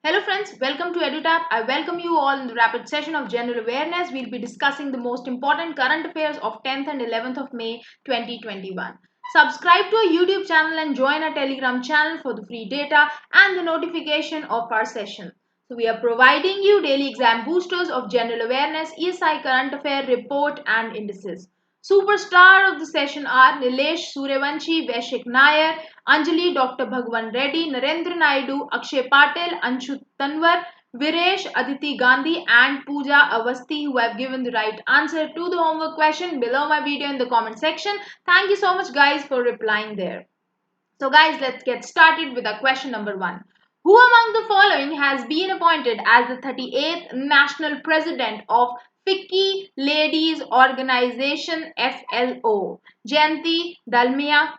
Hello friends, welcome to EduTap. I welcome you all in the rapid session of general awareness. We'll be discussing the most important current affairs of 10th and 11th of May 2021. Subscribe to our YouTube channel and join our Telegram channel for the free data and the notification of our session. So we are providing you daily exam boosters of general awareness, ESI current affair report and indices. Superstar of the session are Nilesh Suryavanshi, Vaishik Nair, Anjali, Dr. Bhagwan Reddy, Narendra Naidu, Akshay Patel, Anshu Tanwar, Viresh, Aditi Gandhi and Pooja Avasti who have given the right answer to the homework question below my video in the comment section. Thank you so much guys for replying there. So guys, let's get started with our question number 1. Who among the following has been appointed as the 38th National President of FICCI Ladies Organization FLO? Jayanti Dalmia,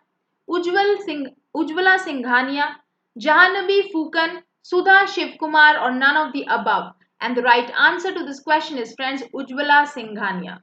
Ujjwala Singhania, Jahanavi Fukan, Sudha Shivkumar or none of the above? And the right answer to this question is friends Ujjwala Singhania.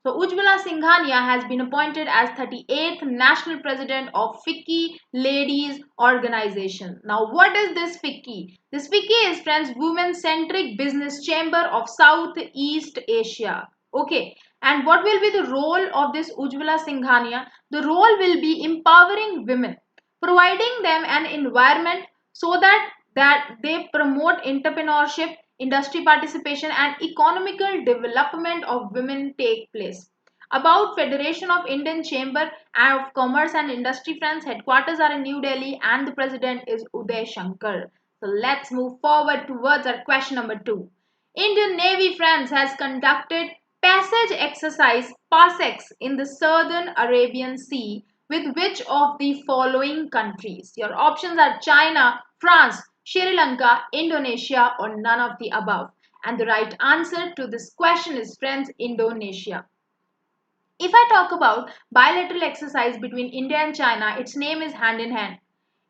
So Ujjwala Singhania has been appointed as 38th National President of FICCI Ladies Organization. Now what is this FICCI? This FICCI is friends Women Centric Business Chamber of Southeast Asia. Okay. And what will be the role of this Ujjwala Singhania? The role will be empowering women, providing them an environment so that they promote entrepreneurship, industry participation and economical development of women take place. About Federation of Indian Chamber of Commerce and Industry, friends, headquarters are in New Delhi and the president is Uday Shankar. So let's move forward towards our question number 2. Indian Navy, friends, has conducted passage exercise PASEX in the southern Arabian Sea with which of the following countries? Your options are China, France, Sri Lanka, Indonesia or none of the above. And the right answer to this question is friends Indonesia. If I talk about bilateral exercise between India and China, its name is hand in hand.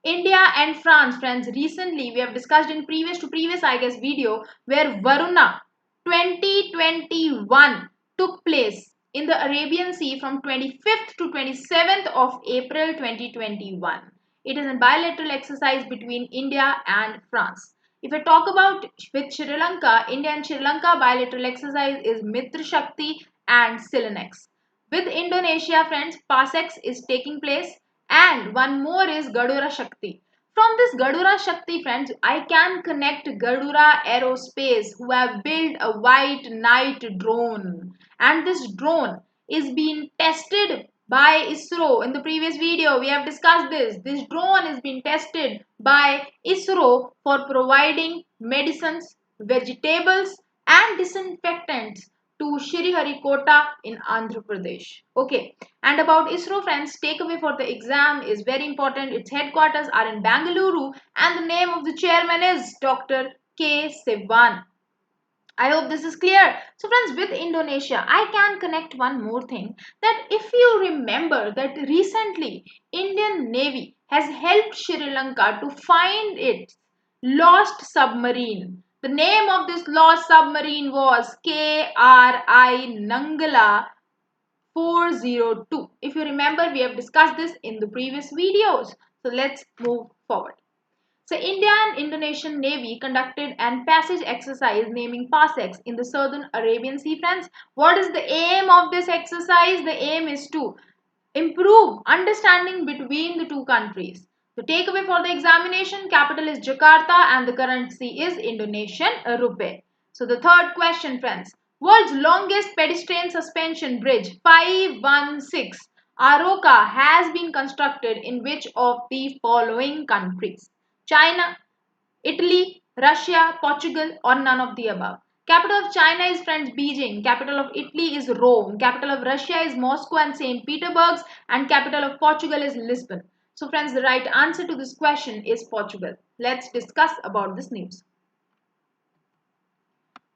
India and France, friends, recently we have discussed in previous I guess video where Varuna 2021 took place in the Arabian Sea from 25th to 27th of April 2021. It is a bilateral exercise between India and France. If I talk about with Sri Lanka, India and Sri Lanka bilateral exercise is Mitra Shakti and Silenex. With Indonesia, friends, PASEX is taking place and one more is Gadura Shakti. From this Gadura Shakti, friends, I can connect Gadura Aerospace who have built a White Knight drone. And this drone is being tested by ISRO. In the previous video, we have discussed this. This drone is being tested by ISRO for providing medicines, vegetables and disinfectants to Sriharikota in Andhra Pradesh. Okay, and about ISRO, friends, takeaway for the exam is very important. Its headquarters are in Bangalore and the name of the chairman is Dr. K. Sivan. I hope this is clear. So friends, with Indonesia, I can connect one more thing that if you remember that recently Indian Navy has helped Sri Lanka to find its lost submarine. The name of this lost submarine was KRI Nangala 402. If you remember, we have discussed this in the previous videos. So let's move forward. So India and Indonesian Navy conducted an passage exercise naming PASEX in the southern Arabian Sea, friends. What is the aim of this exercise? The aim is to improve understanding between the two countries. The takeaway for the examination, capital is Jakarta and the currency is Indonesian rupee. So the third question, friends. World's longest pedestrian suspension bridge 516 Aroka has been constructed in which of the following countries? China, Italy, Russia, Portugal or none of the above. Capital of China is friends Beijing. Capital of Italy is Rome. Capital of Russia is Moscow and St. Petersburg. And capital of Portugal is Lisbon. So friends, the right answer to this question is Portugal. Let's discuss about this news.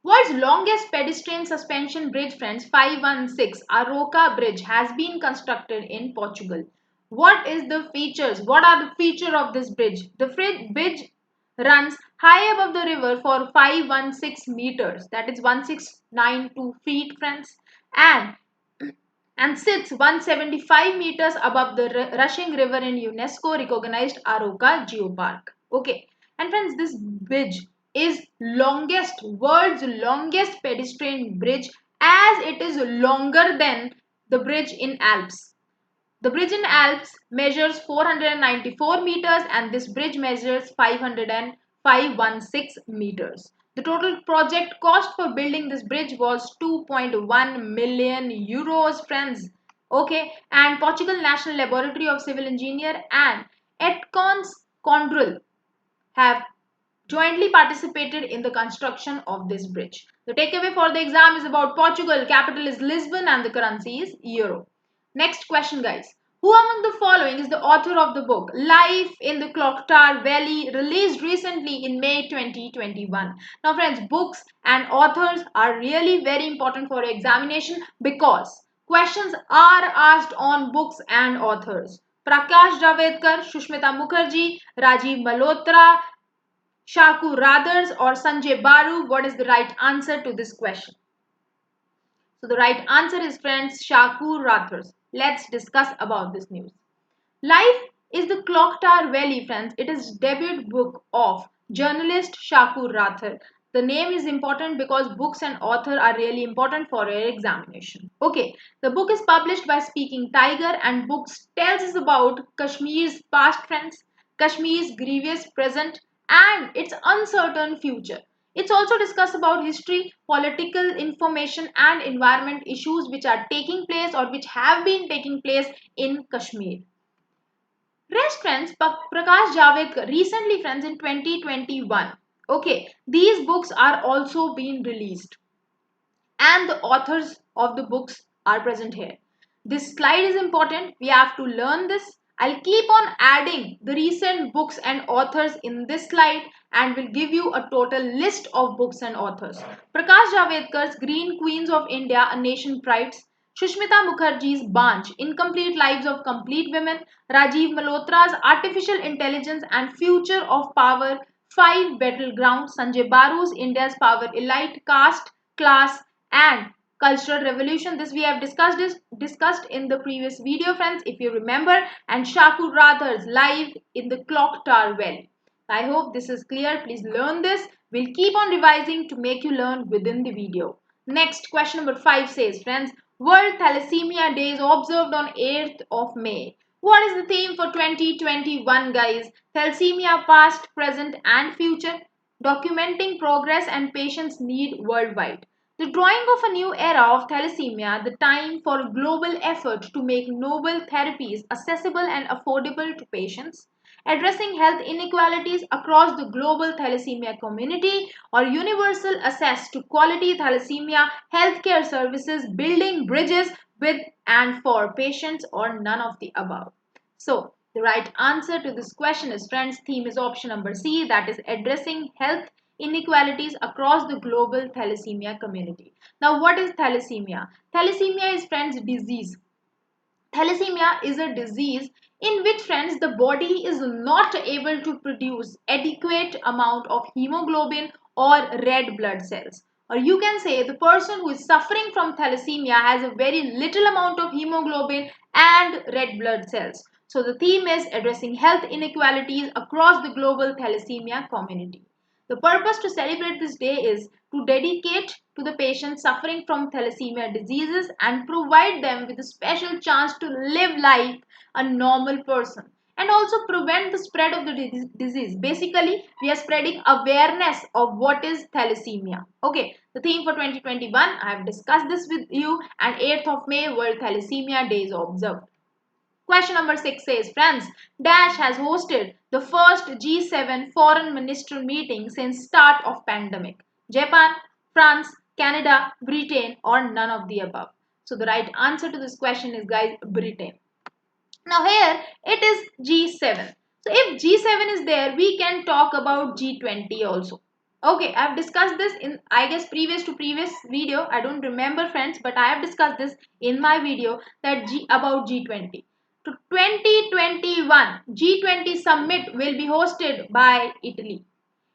World's longest pedestrian suspension bridge, friends, 516 Aroca Bridge has been constructed in Portugal. What is the features? What are the features of this bridge? The bridge runs high above the river for 516 meters, that is 1692 feet, friends, and sits 175 meters above the rushing river in UNESCO recognized Aroca Geopark. Okay, and friends, this bridge is world's longest pedestrian bridge, as it is longer than the bridge in Alps. The bridge in Alps measures 494 meters and this bridge measures 516 meters. The total project cost for building this bridge was 2.1 million euros, friends. Okay, and Portugal National Laboratory of Civil Engineer and Etcons Condrel have jointly participated in the construction of this bridge. The takeaway for the exam is about Portugal. Capital is Lisbon and the currency is euro. Next question, guys. Who among the following is the author of the book Life in the Clocktar Valley, released recently in May 2021? Now, friends, books and authors are really very important for examination because questions are asked on books and authors. Prakash Javadekar, Shushmita Mukherjee, Rajiv Malhotra, Shaku Rathers or Sanjay Baru? What is the right answer to this question? So the right answer is, friends, Shaku Rathers. Let's discuss about this news. Life is the Clocktar Valley, friends. It is debut book of journalist Shaku Rathar. The name is important because books and author are really important for your examination. Okay, the book is published by Speaking Tiger and books tells us about Kashmir's past, friends, Kashmir's grievous present and its uncertain future. It's also discussed about history, political information and environment issues which are taking place or which have been taking place in Kashmir. Rest, friends, Prakash Javadekar recently, friends, in 2021. Okay, these books are also being released and the authors of the books are present here. This slide is important. We have to learn this. I'll keep on adding the recent books and authors in this slide and will give you a total list of books and authors. Prakash Javadkar's Green Queens of India, A Nation Prides, Shushmita Mukherjee's Banch, Incomplete Lives of Complete Women, Rajiv Malhotra's Artificial Intelligence and Future of Power, Five Battlegrounds, Sanjay Baru's India's Power Elite, Caste, Class and Cultural Revolution. This we have discussed in the previous video, friends, if you remember, and Shaku Rathar's Life in the Clock Tower Valley. I hope this is clear. Please learn this. We'll keep on revising to make you learn within the video. Next, question number 5 says, friends, World Thalassemia Day is observed on 8th of May. What is the theme for 2021, guys? Thalassemia past, present and future, documenting progress and patients' need worldwide. The drawing of a new era of thalassemia, the time for a global effort to make novel therapies accessible and affordable to patients, addressing health inequalities across the global thalassemia community, or universal access to quality thalassemia healthcare services, building bridges with and for patients, or none of the above. So, the right answer to this question is, friends, theme is option number C, that is addressing health inequalities across the global thalassemia community. Now, what is thalassemia? Thalassemia is, friends, disease. Thalassemia is a disease in which, friends, the body is not able to produce adequate amount of hemoglobin or red blood cells. Or you can say the person who is suffering from thalassemia has a very little amount of hemoglobin and red blood cells. So the theme is addressing health inequalities across the global thalassemia community. The purpose to celebrate this day is to dedicate to the patients suffering from thalassemia diseases and provide them with a special chance to live like a normal person and also prevent the spread of the disease. Basically, we are spreading awareness of what is thalassemia. Okay, the theme for 2021, I have discussed this with you, and 8th of May, World Thalassemia Day is observed. Question number 6 says, friends, Dash has hosted the first G7 foreign minister meeting since start of pandemic. Japan, France, Canada, Britain, or none of the above. So the right answer to this question is, guys, Britain. Now here it is G7. So if G7 is there, we can talk about G20 also. Okay, I have discussed this in, I guess, previous video. I don't remember, friends, but I have discussed this in my video that about G20. To 2021 G20 summit will be hosted by Italy.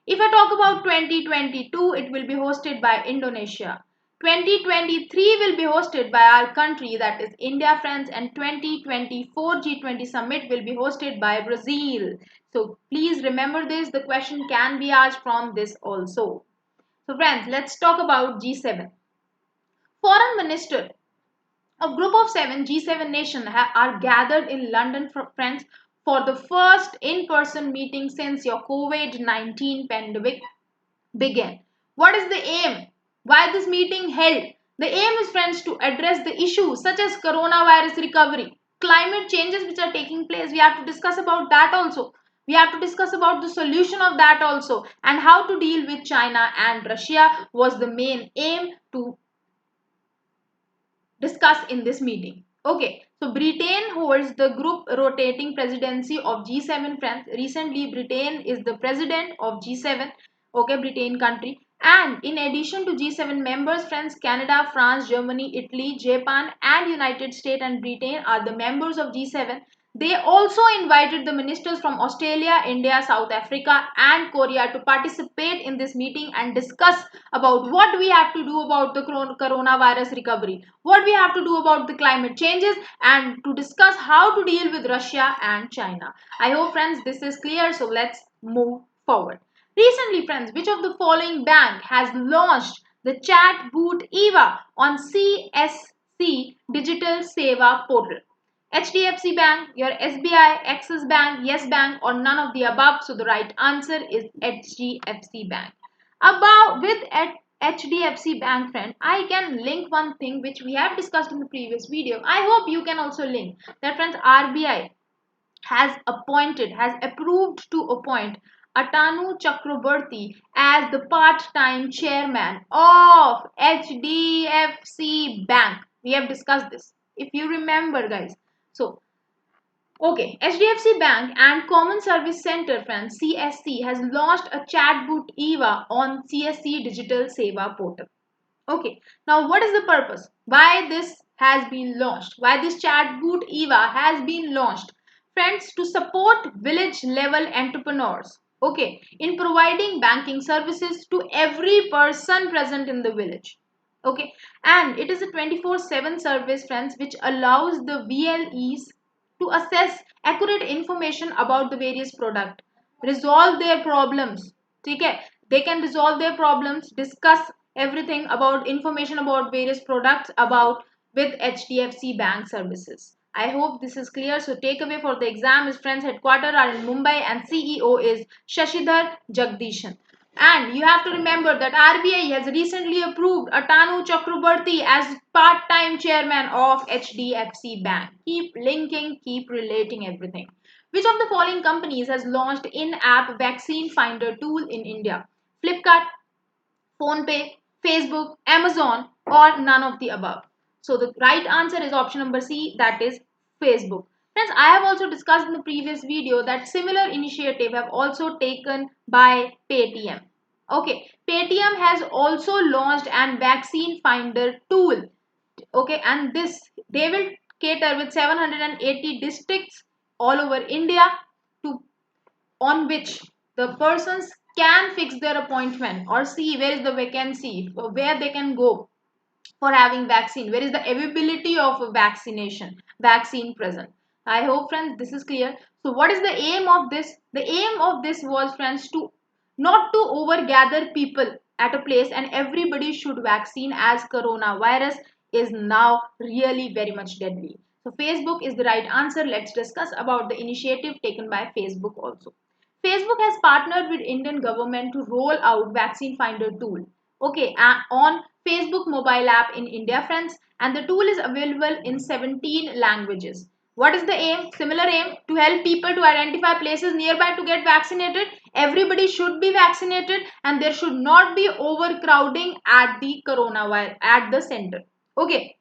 If I talk about 2022, it will be hosted by Indonesia. 2023 will be hosted by our country, that is India, friends, and 2024 G20 summit will be hosted by Brazil. So please remember this. The question can be asked from this also. So friends, let's talk about G7. Foreign Minister, a group of seven G7 nations are gathered in London, friends, for the first in-person meeting since your COVID-19 pandemic began. What is the aim? Why this meeting held? The aim is, friends, to address the issues such as coronavirus recovery, climate changes which are taking place. We have to discuss about that also. We have to discuss about the solution of that also, and how to deal with China and Russia was the main aim to discuss in this meeting. Okay, so Britain holds the group rotating presidency of G7, friends. Recently, Britain is the president of G7, okay, Britain country. And in addition to G7 members, friends, Canada, France, Germany, Italy, Japan, and United States and Britain are the members of G7. They also invited the ministers from Australia, India, South Africa, and Korea to participate in this meeting and discuss about what we have to do about the coronavirus recovery, what we have to do about the climate changes, and to discuss how to deal with Russia and China. I hope, friends, this is clear. So let's move forward. Recently, friends, which of the following bank has launched the chat boot EVA on CSC Digital Seva portal? HDFC Bank, your SBI, Axis Bank, Yes Bank, or none of the above. So the right answer is HDFC Bank. About with HDFC Bank, friend, I can link one thing which we have discussed in the previous video. I hope you can also link that, friends. RBI has approved to appoint Atanu Chakraborty as the part-time chairman of HDFC Bank. We have discussed this, if you remember, guys. So, okay, HDFC Bank and Common Service Center, friends, CSC, has launched a chatbot EVA on CSC Digital Seva portal. Okay, now what is the purpose? Why this has been launched? Why this chatbot EVA has been launched? Friends, to support village level entrepreneurs, okay, in providing banking services to every person present in the village. Okay, and it is a 24/7 service, friends, which allows the VLEs to assess accurate information about the various product, resolve their problems. Okay, they can resolve their problems, discuss everything about information about various products about with HDFC Bank services. I hope this is clear. So takeaway for the exam is, friends, headquarters are in Mumbai and CEO is Shashidhar Jagdishan. And you have to remember that RBI has recently approved Atanu Chakraborty as part-time chairman of HDFC Bank. Keep linking, keep relating everything. Which of the following companies has launched in-app vaccine finder tool in India? Flipkart, PhonePe, Facebook, Amazon, or none of the above? So the right answer is option number C, that is Facebook. Friends, I have also discussed in the previous video that similar initiative have also taken by Paytm. Okay, Paytm has also launched an vaccine finder tool. Okay, and this they will cater with 780 districts all over India to on which the persons can fix their appointment or see where is the vacancy, where they can go for having vaccine, where is the availability of a vaccine present. I hope, friends, this is clear. So what is the aim of this? The aim of this was, friends, to not to overgather people at a place, and everybody should vaccine as coronavirus is now really very much deadly. So Facebook is the right answer. Let's discuss about the initiative taken by Facebook also. Facebook has partnered with Indian government to roll out vaccine finder tool. Okay, on Facebook mobile app in India, friends, and the tool is available in 17 languages. What is the aim? Similar aim to help people to identify places nearby to get vaccinated. Everybody should be vaccinated, and there should not be overcrowding at the coronavirus at the center. Okay,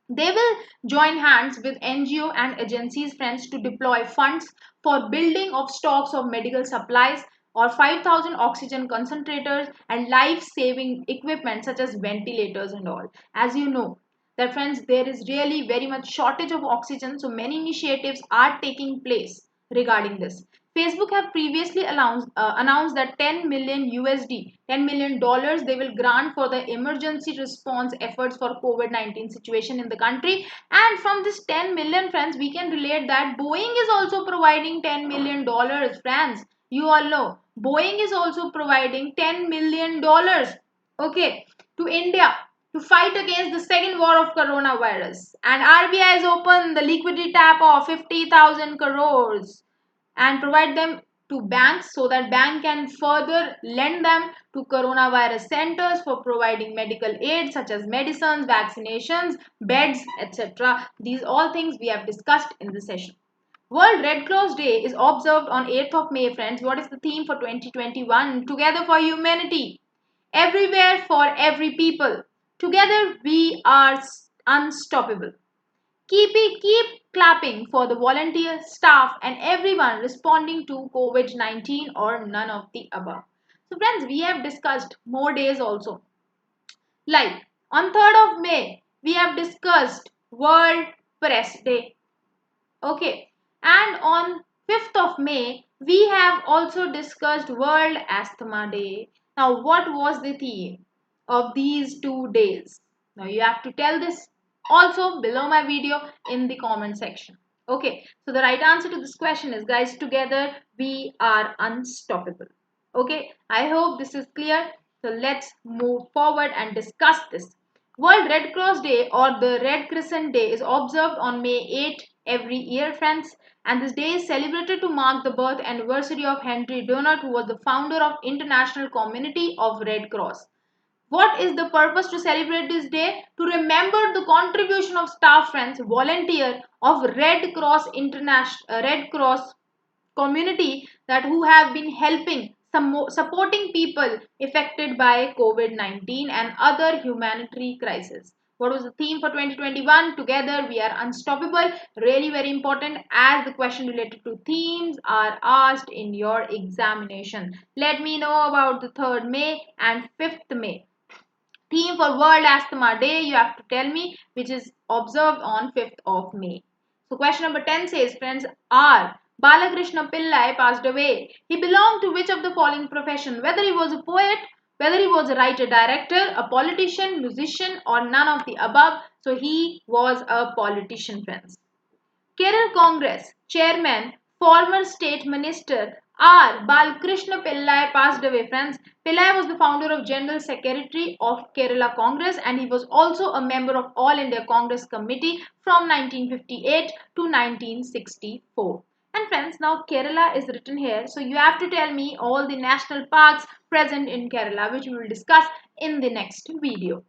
they will join hands with NGO and agencies, friends, to deploy funds for building of stocks of medical supplies or 5,000 oxygen concentrators and life-saving equipment such as ventilators and all. As you know, that, friends, there is really very much shortage of oxygen, so many initiatives are taking place regarding this. Facebook have previously announced that 10 million USD, $10 million they will grant for the emergency response efforts for COVID-19 situation in the country. And from this 10 million, friends, we can relate that Boeing is also providing $10 million, friends. You all know Boeing is also providing $10 million, okay, to India to fight against the second war of coronavirus. And RBI has opened the liquidity tap of 50,000 crores and provide them to banks so that bank can further lend them to coronavirus centers for providing medical aid such as medicines, vaccinations, beds, etc. These all things we have discussed in the session. World Red Cross Day is observed on 8th of May, friends. What is the theme for 2021? Together for humanity. Everywhere for every people. Together we are unstoppable. Keep clapping for the volunteer staff and everyone responding to COVID-19 or none of the above. So friends, we have discussed more days also. Like on 3rd of May, we have discussed World Press Day. Okay. And on 5th of May, we have also discussed World Asthma Day. Now, what was the theme of these 2 days? Now, you have to tell this also below my video in the comment section. Okay, so the right answer to this question is, guys, together we are unstoppable. Okay, I hope this is clear. So let's move forward and discuss this. World Red Cross Day or the Red Crescent Day is observed on May 8 every year, friends. And this day is celebrated to mark the birth anniversary of Henry Dunant, who was the founder of International Community of Red Cross. What is the purpose to celebrate this day? To remember the contribution of staff, friends, volunteer of Red Cross community that who have been helping supporting people affected by COVID-19 and other humanitarian crises. What was the theme for 2021? Together we are unstoppable. Really very important as the question related to themes are asked in your examination. Let me know about the 3rd May and 5th May. Theme for World Asthma Day, you have to tell me, which is observed on 5th of May. So question number 10 says, friends, R. Balakrishna Pillai passed away. He belonged to which of the following profession? Whether he was a poet, whether he was a writer-director, a politician, musician, or none of the above. So he was a politician, friends. Kerala Congress Chairman, former State Minister R. Balkrishna Pillai passed away, friends. Pillai was the founder of General Secretary of Kerala Congress and he was also a member of All India Congress Committee from 1958 to 1964. And friends, now Kerala is written here, so you have to tell me all the national parks present in Kerala, which we will discuss in the next video.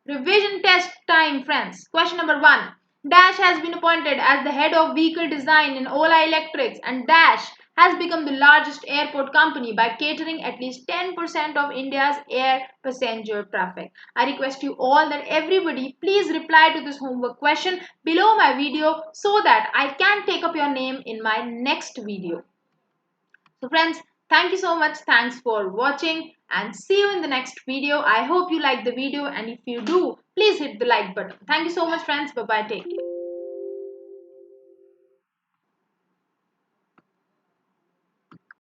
Revision test time, friends. Question number 1. Dash has been appointed as the head of vehicle design in Ola Electrics, and Dash has become the largest airport company by catering at least 10% of India's air passenger traffic. I request you all that everybody please reply to this homework question below my video so that I can take up your name in my next video. So friends, thank you so much. Thanks for watching and see you in the next video. I hope you like the video and if you do, please hit the like button. Thank you so much, friends. Bye-bye. Take care.